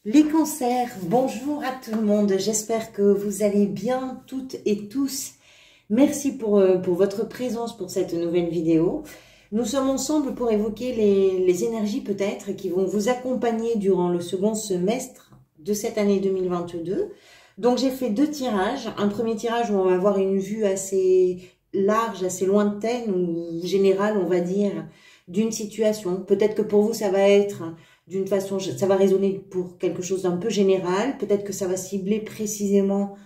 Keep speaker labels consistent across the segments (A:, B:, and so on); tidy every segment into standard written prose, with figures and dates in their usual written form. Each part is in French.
A: Les cancers, bonjour à tout le monde, j'espère que vous allez bien toutes et tous. Merci pour votre présence pour cette nouvelle vidéo. Nous sommes ensemble pour évoquer les énergies peut-être qui vont vous accompagner durant le second semestre de cette année 2022. Donc j'ai fait deux tirages. Un premier tirage où on va avoir une vue assez large, assez lointaine ou générale on va dire d'une situation. Peut-être que pour vous ça va être d'une façon, ça va résonner pour quelque chose d'un peu général. Peut-être que ça va cibler précisément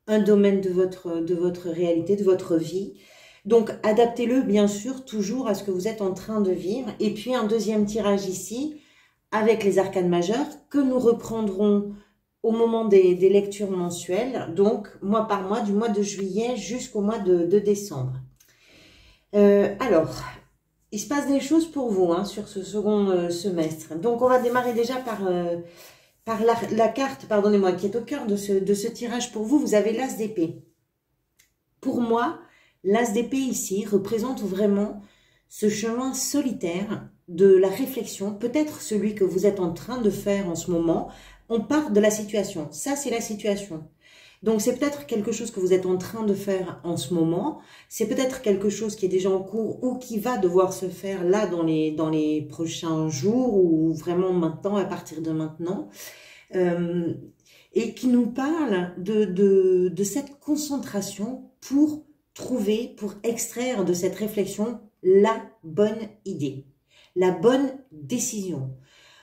A: un domaine de votre réalité, de votre vie. Donc, adaptez-le, bien sûr, toujours à ce que vous êtes en train de vivre. Et puis, un deuxième tirage ici, avec les arcanes majeures, que nous reprendrons au moment des lectures mensuelles. Donc, mois par mois, du mois de juillet jusqu'au mois de décembre. Alors, il se passe des choses pour vous sur ce second semestre. Donc, on va démarrer déjà par la carte, pardonnez-moi, qui est au cœur de ce tirage pour vous. Vous avez l'As d'épée. Pour moi, l'As d'épée ici représente vraiment ce chemin solitaire de la réflexion, peut-être celui que vous êtes en train de faire en ce moment. On part de la situation. Ça, c'est la situation. Donc, c'est peut-être quelque chose que vous êtes en train de faire en ce moment. C'est peut-être quelque chose qui est déjà en cours ou qui va devoir se faire là dans les prochains jours ou vraiment maintenant, à partir de maintenant. Et qui nous parle de cette concentration pour trouver, pour extraire de cette réflexion la bonne idée, la bonne décision.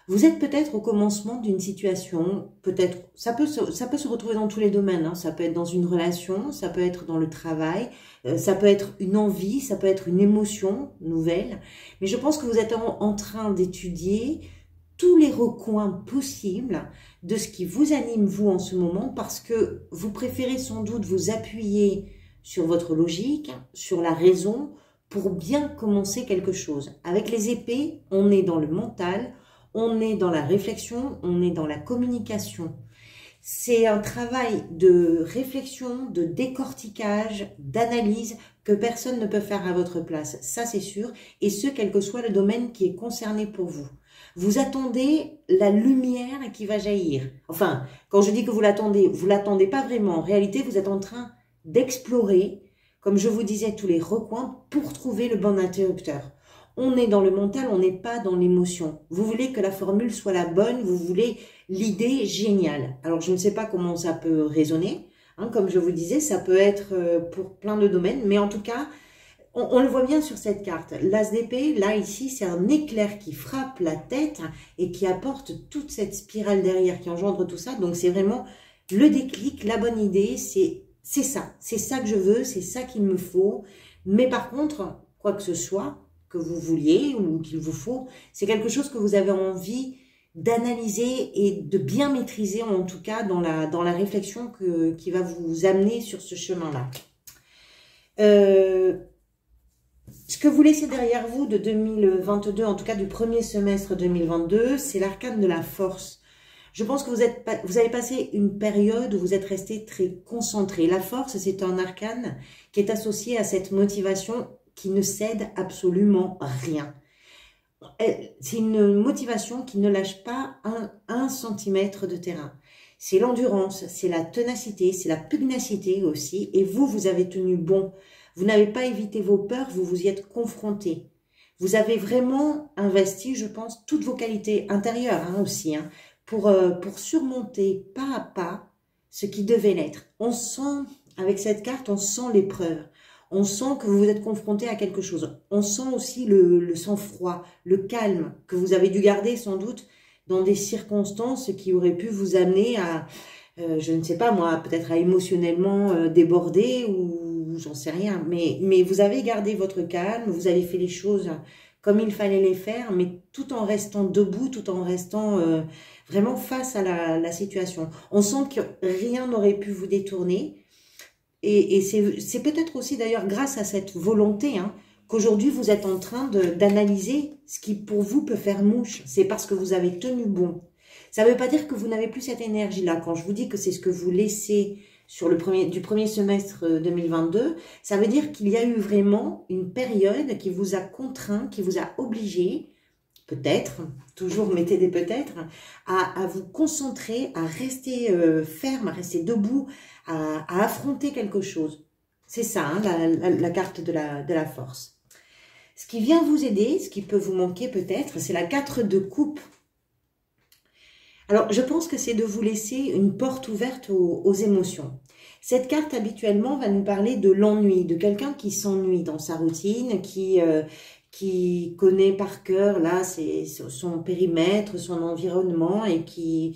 A: Vous êtes peut-être au commencement d'une situation, peut-être, ça peut se retrouver dans tous les domaines, ça peut être dans une relation, ça peut être dans le travail, ça peut être une envie, ça peut être une émotion nouvelle, mais je pense que vous êtes en train d'étudier tous les recoins possibles de ce qui vous anime vous en ce moment, parce que vous préférez sans doute vous appuyer sur votre logique, sur la raison, pour bien commencer quelque chose. Avec les épées, on est dans le mental, on est dans la réflexion, on est dans la communication. C'est un travail de réflexion, de décortiquage, d'analyse que personne ne peut faire à votre place. Ça, c'est sûr. Et ce, quel que soit le domaine qui est concerné pour vous. Vous attendez la lumière qui va jaillir. Enfin, quand je dis que vous l'attendez pas vraiment. En réalité, vous êtes en train d'explorer, comme je vous disais, tous les recoins pour trouver le bon interrupteur. On est dans le mental, on n'est pas dans l'émotion. Vous voulez que la formule soit la bonne, vous voulez l'idée géniale. Alors, je ne sais pas comment ça peut résonner. Comme je vous disais, ça peut être pour plein de domaines. Mais en tout cas, on le voit bien sur cette carte. L'As d'épée, là, ici, c'est un éclair qui frappe la tête et qui apporte toute cette spirale derrière, qui engendre tout ça. Donc, c'est vraiment le déclic, la bonne idée, c'est ça. C'est ça que je veux, c'est ça qu'il me faut. Mais par contre, quoi que ce soit que vous vouliez ou qu'il vous faut, c'est quelque chose que vous avez envie d'analyser et de bien maîtriser, en tout cas dans la réflexion qui va vous amener sur ce chemin-là. Ce que vous laissez derrière vous de 2022, en tout cas du premier semestre 2022, c'est l'arcane de la force. Je pense que vous avez passé une période où vous êtes resté très concentré. La force, c'est un arcane qui est associé à cette motivation qui ne cède absolument rien. C'est une motivation qui ne lâche pas un centimètre de terrain. C'est l'endurance, c'est la ténacité, c'est la pugnacité aussi. Et vous avez tenu bon. Vous n'avez pas évité vos peurs, vous vous y êtes confronté. Vous avez vraiment investi, je pense, toutes vos qualités intérieures aussi, pour surmonter pas à pas ce qui devait l'être. On sent, avec cette carte, on sent l'épreuve. On sent que vous vous êtes confronté à quelque chose. On sent aussi le sang-froid, le calme que vous avez dû garder sans doute dans des circonstances qui auraient pu vous amener à, je ne sais pas moi, peut-être à émotionnellement déborder ou j'en sais rien. Mais vous avez gardé votre calme, vous avez fait les choses comme il fallait les faire, mais tout en restant debout, tout en restant vraiment face à la situation. On sent que rien n'aurait pu vous détourner. Et c'est peut-être aussi d'ailleurs grâce à cette volonté qu'aujourd'hui vous êtes en train d'analyser ce qui pour vous peut faire mouche. C'est parce que vous avez tenu bon. Ça ne veut pas dire que vous n'avez plus cette énergie-là. Quand je vous dis que c'est ce que vous laissez sur du premier semestre 2022, ça veut dire qu'il y a eu vraiment une période qui vous a contraint, qui vous a obligé, peut-être, toujours mettez des peut-être, à vous concentrer, à rester ferme, à rester debout, à affronter quelque chose. C'est ça, hein, la carte de la force. Ce qui vient vous aider, ce qui peut vous manquer peut-être, c'est la 4 de coupe. Alors, je pense que c'est de vous laisser une porte ouverte aux émotions. Cette carte, habituellement, va nous parler de l'ennui, de quelqu'un qui s'ennuie dans sa routine, qui connaît par cœur là son périmètre, son environnement et qui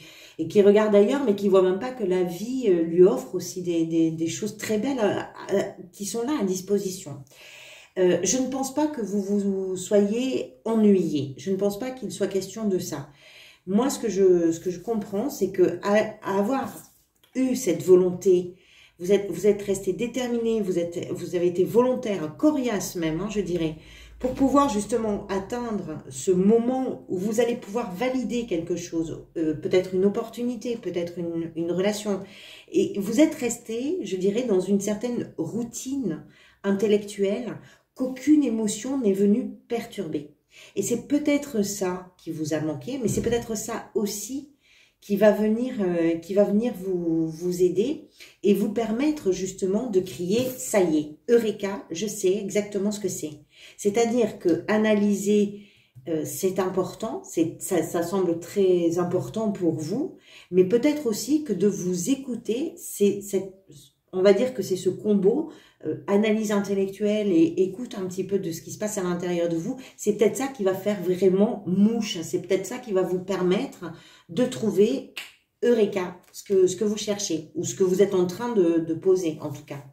A: regarde ailleurs, mais qui voit même pas que la vie lui offre aussi des choses très belles qui sont là à disposition. Je ne pense pas que vous soyez ennuyé. Je ne pense pas qu'il soit question de ça. Moi, ce que je comprends, c'est que à avoir eu cette volonté, vous êtes resté déterminé, vous avez été volontaire, coriace même, hein, je dirais, pour pouvoir justement atteindre ce moment où vous allez pouvoir valider quelque chose, peut-être une opportunité, peut-être une relation. Et vous êtes resté, je dirais, dans une certaine routine intellectuelle qu'aucune émotion n'est venue perturber. Et c'est peut-être ça qui vous a manqué, mais c'est peut-être ça aussi qui va venir vous aider et vous permettre justement de crier « ça y est, Eureka, je sais exactement ce que c'est ». C'est-à-dire que analyser, c'est important, ça semble très important pour vous, mais peut-être aussi que de vous écouter, on va dire que c'est ce combo analyse intellectuelle et écoute un petit peu de ce qui se passe à l'intérieur de vous, c'est peut-être ça qui va faire vraiment mouche, c'est peut-être ça qui va vous permettre de trouver Eureka, ce que vous cherchez, ou ce que vous êtes en train de poser en tout cas.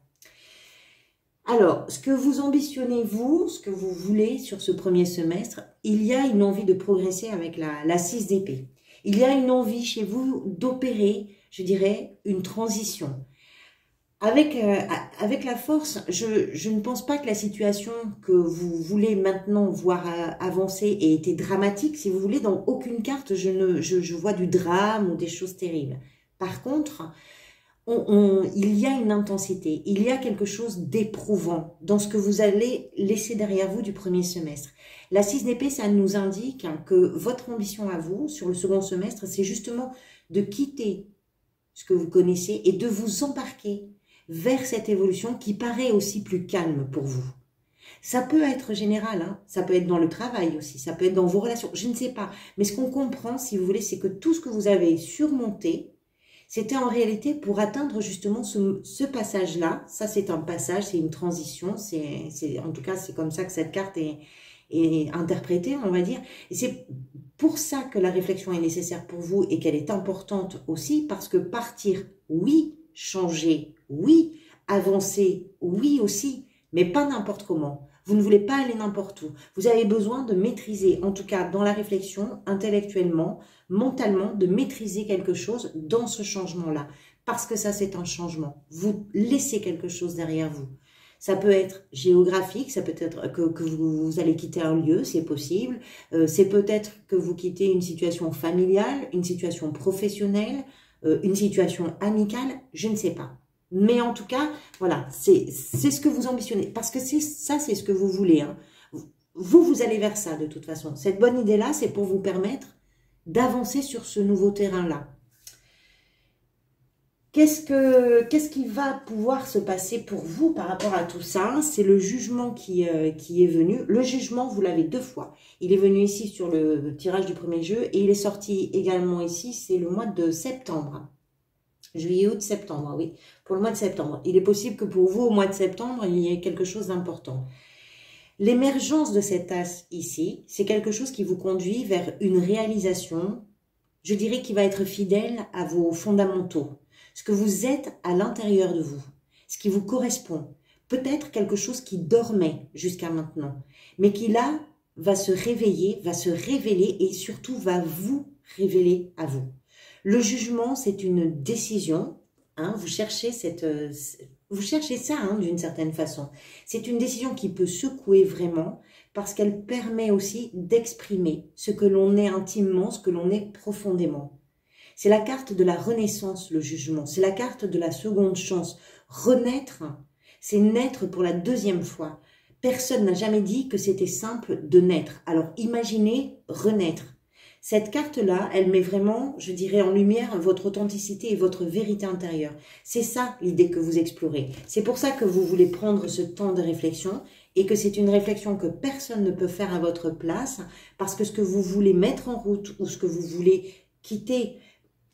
A: Alors, ce que vous ambitionnez vous, ce que vous voulez sur ce premier semestre, il y a une envie de progresser avec la 6 d'épée. Il y a une envie chez vous d'opérer, je dirais, une transition. Avec la force, je ne pense pas que la situation que vous voulez maintenant voir avancer ait été dramatique. Si vous voulez, dans aucune carte, je vois du drame ou des choses terribles. Par contre, il y a une intensité, il y a quelque chose d'éprouvant dans ce que vous allez laisser derrière vous du premier semestre. La 6 d'épée, ça nous indique que votre ambition à vous, sur le second semestre, c'est justement de quitter ce que vous connaissez et de vous embarquer vers cette évolution qui paraît aussi plus calme pour vous. Ça peut être général, hein, ça peut être dans le travail aussi, ça peut être dans vos relations, je ne sais pas. Mais ce qu'on comprend, si vous voulez, c'est que tout ce que vous avez surmonté, c'était en réalité pour atteindre justement ce passage-là. Ça, c'est un passage, c'est une transition, en tout cas, c'est comme ça que cette carte est interprétée, on va dire. Et c'est pour ça que la réflexion est nécessaire pour vous et qu'elle est importante aussi, parce que partir, oui, changer, oui, avancer, oui aussi, mais pas n'importe comment. Vous ne voulez pas aller n'importe où. Vous avez besoin de maîtriser, en tout cas dans la réflexion, intellectuellement, mentalement, de maîtriser quelque chose dans ce changement-là. Parce que ça, c'est un changement. Vous laissez quelque chose derrière vous. Ça peut être géographique, ça peut être que vous allez quitter un lieu, c'est possible. C'est peut-être que vous quittez une situation familiale, une situation professionnelle, une situation amicale, je ne sais pas. Mais en tout cas, voilà, c'est ce que vous ambitionnez. Parce que ça, c'est ce que vous voulez. Hein. Vous allez vers ça de toute façon. Cette bonne idée-là, c'est pour vous permettre d'avancer sur ce nouveau terrain-là. Qu'est-ce qui va pouvoir se passer pour vous par rapport à tout ça? C'est le jugement qui est venu. Le jugement, vous l'avez 2 fois. Il est venu ici sur le tirage du premier jeu et il est sorti également ici, c'est le mois de septembre. Juillet, août, septembre, oui, pour le mois de septembre. Il est possible que pour vous, au mois de septembre, il y ait quelque chose d'important. L'émergence de cet as ici, c'est quelque chose qui vous conduit vers une réalisation, je dirais, qui va être fidèle à vos fondamentaux. Ce que vous êtes à l'intérieur de vous, ce qui vous correspond. Peut-être quelque chose qui dormait jusqu'à maintenant, mais qui là va se réveiller, va se révéler et surtout va vous révéler à vous. Le jugement, c'est une décision. Hein, vous cherchez ça hein, d'une certaine façon. C'est une décision qui peut secouer vraiment parce qu'elle permet aussi d'exprimer ce que l'on est intimement, ce que l'on est profondément. C'est la carte de la renaissance, le jugement. C'est la carte de la seconde chance. Renaître, c'est naître pour la 2e fois. personne n'a jamais dit que c'était simple de naître. Alors imaginez renaître. Cette carte-là, elle met vraiment, je dirais, en lumière votre authenticité et votre vérité intérieure. C'est ça l'idée que vous explorez. C'est pour ça que vous voulez prendre ce temps de réflexion et que c'est une réflexion que personne ne peut faire à votre place parce que ce que vous voulez mettre en route ou ce que vous voulez quitter,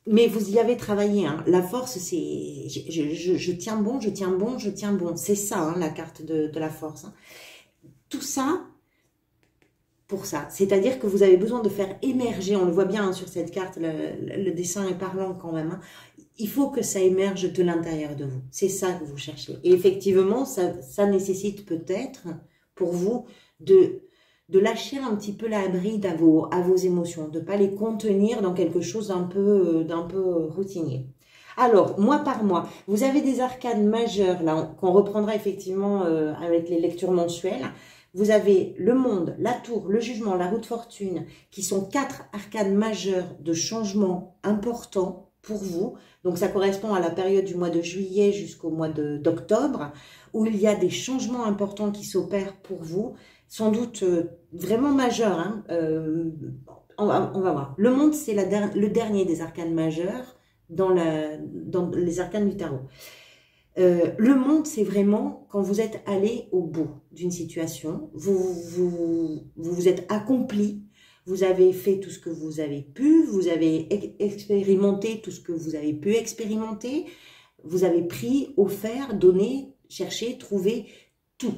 A: mais vous y avez travaillé. Hein. La force, c'est je tiens bon, je tiens bon, je tiens bon. C'est ça, hein, la carte de la force. Hein. Tout ça... pour ça. C'est-à-dire que vous avez besoin de faire émerger, on le voit bien hein, sur cette carte, le dessin est parlant quand même, hein. Il faut que ça émerge de l'intérieur de vous. C'est ça que vous cherchez. Et effectivement, ça nécessite peut-être pour vous de lâcher un petit peu la bride à vos émotions, de ne pas les contenir dans quelque chose d'un peu routinier. Alors, mois par mois, vous avez des arcanes majeures, là, qu'on reprendra effectivement avec les lectures mensuelles. Vous avez le monde, la tour, le jugement, la roue de fortune, qui sont 4 arcanes majeures de changements importants pour vous. Donc, ça correspond à la période du mois de juillet jusqu'au mois d'octobre, où il y a des changements importants qui s'opèrent pour vous, sans doute vraiment majeurs. Hein. On va voir. Le monde, c'est le dernier des arcanes majeurs dans les arcanes du tarot. Le monde, c'est vraiment quand vous êtes allé au bout d'une situation, vous êtes accompli, vous avez fait tout ce que vous avez pu, vous avez expérimenté tout ce que vous avez pu expérimenter, vous avez pris, offert, donné, cherché, trouvé, tout.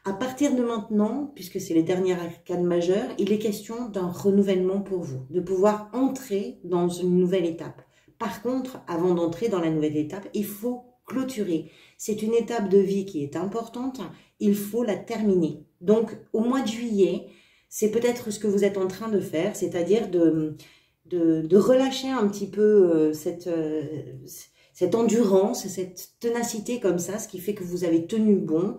A: À partir de maintenant, puisque c'est les derniers arcanes majeures, il est question d'un renouvellement pour vous, de pouvoir entrer dans une nouvelle étape. Par contre, avant d'entrer dans la nouvelle étape, il faut clôturer. C'est une étape de vie qui est importante, il faut la terminer. Donc, au mois de juillet, c'est peut-être ce que vous êtes en train de faire, c'est-à-dire de relâcher un petit peu cette endurance, cette ténacité comme ça, ce qui fait que vous avez tenu bon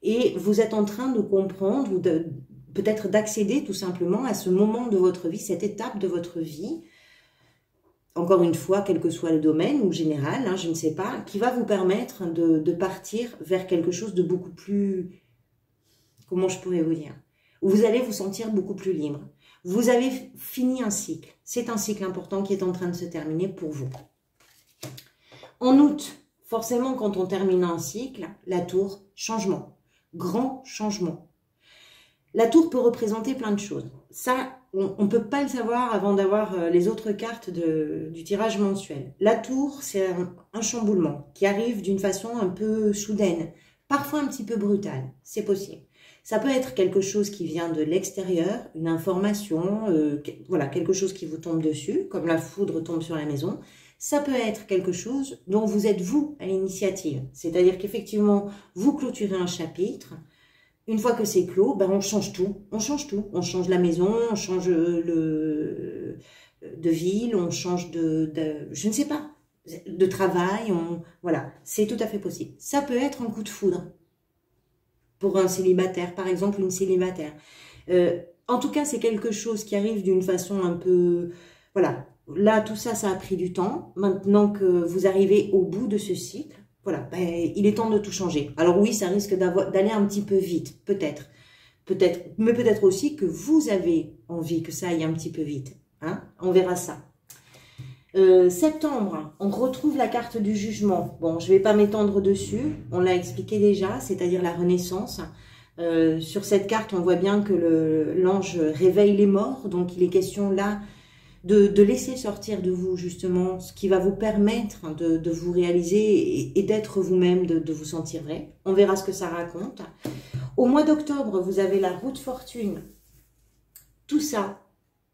A: et vous êtes en train de comprendre ou peut-être d'accéder tout simplement à ce moment de votre vie, cette étape de votre vie. Encore une fois, quel que soit le domaine ou général, hein, je ne sais pas, qui va vous permettre de partir vers quelque chose de beaucoup plus, comment je pourrais vous dire, où vous allez vous sentir beaucoup plus libre. Vous avez fini un cycle. C'est un cycle important qui est en train de se terminer pour vous. En août, forcément, quand on termine un cycle, la tour, changement. Grand changement. La tour peut représenter plein de choses. Ça, on ne peut pas le savoir avant d'avoir les autres cartes du tirage mensuel. La tour, c'est un chamboulement qui arrive d'une façon un peu soudaine, parfois un petit peu brutale, c'est possible. Ça peut être quelque chose qui vient de l'extérieur, une information, voilà, quelque chose qui vous tombe dessus, comme la foudre tombe sur la maison. Ça peut être quelque chose dont vous êtes vous à l'initiative. C'est-à-dire qu'effectivement, vous clôturez un chapitre. Une fois que c'est clos, ben on change tout. On change tout. On change la maison, on change de ville, on change je ne sais pas, de travail. Voilà, c'est tout à fait possible. Ça peut être un coup de foudre. Pour un célibataire, par exemple, une célibataire. En tout cas, c'est quelque chose qui arrive d'une façon un peu... Voilà, là, tout ça, ça a pris du temps. Maintenant que vous arrivez au bout de ce cycle, voilà, ben, il est temps de tout changer. Alors oui, ça risque d'aller un petit peu vite, peut-être. Mais peut-être aussi que vous avez envie que ça aille un petit peu vite. Hein, on verra ça. Septembre, on retrouve la carte du jugement. Bon, je ne vais pas m'étendre dessus, on l'a expliqué déjà, c'est-à-dire la renaissance. Sur cette carte, on voit bien que l'ange réveille les morts, donc il est question là de laisser sortir de vous justement ce qui va vous permettre de vous réaliser et d'être vous-même, de vous sentir vrai. On verra ce que ça raconte. Au mois d'octobre, vous avez la roue de fortune. Tout ça,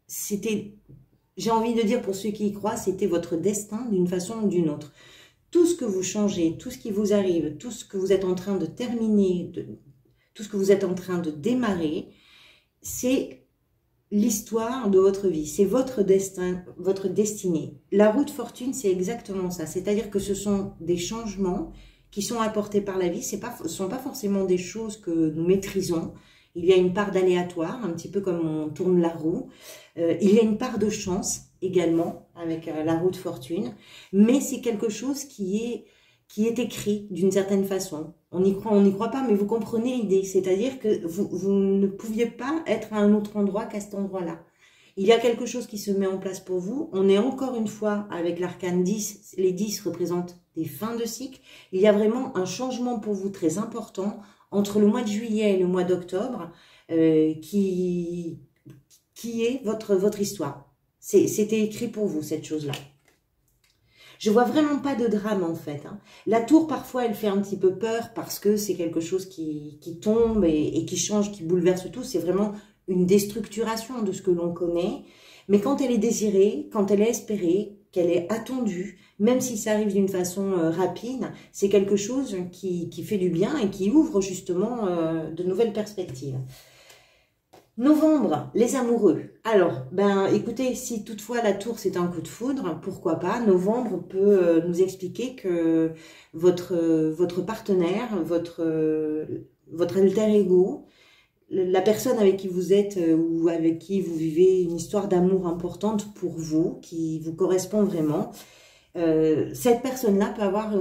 A: c'était... J'ai envie de dire pour ceux qui y croient, c'était votre destin d'une façon ou d'une autre. Tout ce que vous changez, tout ce qui vous arrive, tout ce que vous êtes en train de terminer, tout ce que vous êtes en train de démarrer, c'est l'histoire de votre vie. C'est votre destin, votre destinée. La roue de fortune, c'est exactement ça. C'est-à-dire que ce sont des changements qui sont apportés par la vie. Ce ne sont pas forcément des choses que nous maîtrisons. Il y a une part d'aléatoire, un petit peu comme on tourne la roue. Il y a une part de chance également avec la roue de fortune. Mais c'est quelque chose qui qui est écrit d'une certaine façon. On n'y croit pas, mais vous comprenez l'idée. C'est-à-dire que vous ne pouviez pas être à un autre endroit qu'à cet endroit-là. Il y a quelque chose qui se met en place pour vous. On est encore une fois avec l'arcane 10. Les 10 représentent des fins de cycle. Il y a vraiment un changement pour vous très important entre le mois de juillet et le mois d'octobre qui est votre histoire. C'était écrit pour vous, cette chose-là. Je vois vraiment pas de drame en fait. La tour, parfois, elle fait un petit peu peur parce que c'est quelque chose qui tombe et qui change, qui bouleverse tout. C'est vraiment une déstructuration de ce que l'on connaît. Mais quand elle est désirée, quand elle est espérée, qu'elle est attendue, même si ça arrive d'une façon rapide, c'est quelque chose qui fait du bien et qui ouvre justement de nouvelles perspectives. Novembre, les amoureux. Alors, écoutez, si toutefois la tour c'est un coup de foudre, pourquoi pas, novembre peut nous expliquer que votre partenaire, votre alter ego, la personne avec qui vous êtes ou avec qui vous vivez une histoire d'amour importante pour vous, qui vous correspond vraiment, cette personne-là peut avoir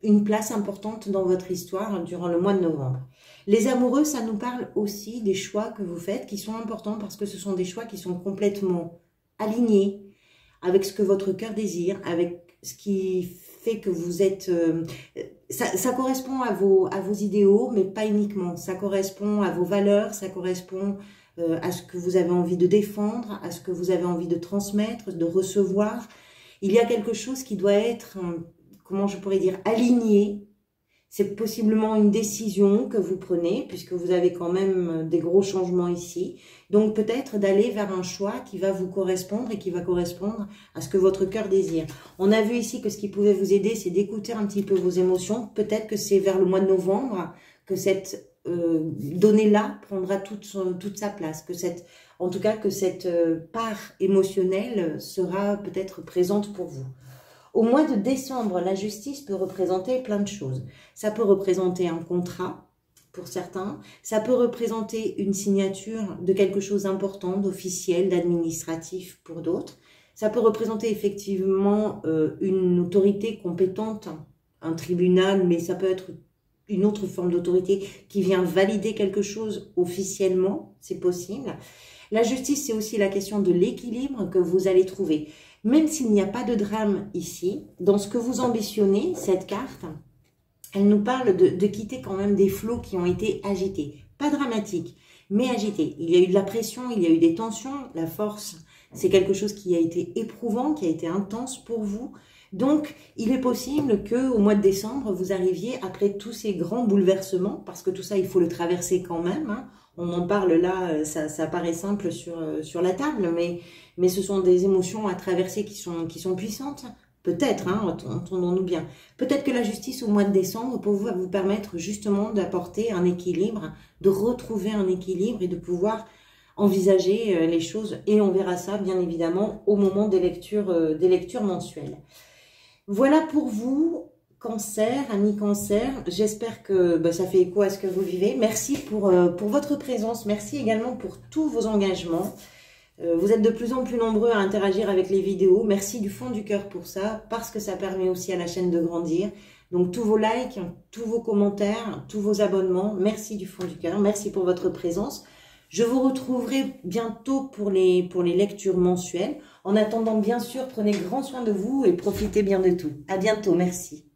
A: une place importante dans votre histoire durant le mois de novembre. Les amoureux, ça nous parle aussi des choix que vous faites qui sont importants parce que ce sont des choix qui sont complètement alignés avec ce que votre cœur désire, avec ce qui fait que vous êtes... ça correspond à vos idéaux, mais pas uniquement. Ça correspond à vos valeurs, ça correspond à ce que vous avez envie de défendre, à ce que vous avez envie de transmettre, de recevoir. Il y a quelque chose qui doit être, comment je pourrais dire, aligné. C'est possiblement une décision que vous prenez, puisque vous avez quand même des gros changements ici. Donc peut-être d'aller vers un choix qui va vous correspondre et qui va correspondre à ce que votre cœur désire. On a vu ici que ce qui pouvait vous aider, c'est d'écouter un petit peu vos émotions. Peut-être que c'est vers le mois de novembre que cette donnée-là prendra toute sa place. En tout cas, que cette part émotionnelle sera peut-être présente pour vous. Au mois de décembre, la justice peut représenter plein de choses. Ça peut représenter un contrat pour certains. Ça peut représenter une signature de quelque chose d'important, d'officiel, d'administratif pour d'autres. Ça peut représenter effectivement une autorité compétente, un tribunal, mais ça peut être une autre forme d'autorité qui vient valider quelque chose officiellement, c'est possible. La justice, c'est aussi la question de l'équilibre que vous allez trouver. Même s'il n'y a pas de drame ici, dans ce que vous ambitionnez, cette carte, elle nous parle de quitter quand même des flots qui ont été agités. Pas dramatiques, mais agités. Il y a eu de la pression, il y a eu des tensions. La force, c'est quelque chose qui a été éprouvant, qui a été intense pour vous. Donc, il est possible qu'au mois de décembre, vous arriviez après tous ces grands bouleversements, parce que tout ça, il faut le traverser quand même. On en parle là, ça paraît simple sur la table, mais ce sont des émotions à traverser qui sont puissantes. Peut-être, entendons-nous bien. Peut-être que la justice au mois de décembre, pour vous, va vous permettre justement d'apporter un équilibre, de retrouver un équilibre et de pouvoir envisager les choses. Et on verra ça, bien évidemment, au moment des lectures mensuelles. Voilà pour vous, Cancer, amis Cancer. J'espère que ça fait écho à ce que vous vivez. Merci pour votre présence. Merci également pour tous vos engagements. Vous êtes de plus en plus nombreux à interagir avec les vidéos. Merci du fond du cœur pour ça, parce que ça permet aussi à la chaîne de grandir. Donc tous vos likes, tous vos commentaires, tous vos abonnements, merci du fond du cœur. Merci pour votre présence. Je vous retrouverai bientôt pour les lectures mensuelles. En attendant, bien sûr, prenez grand soin de vous et profitez bien de tout. À bientôt, merci.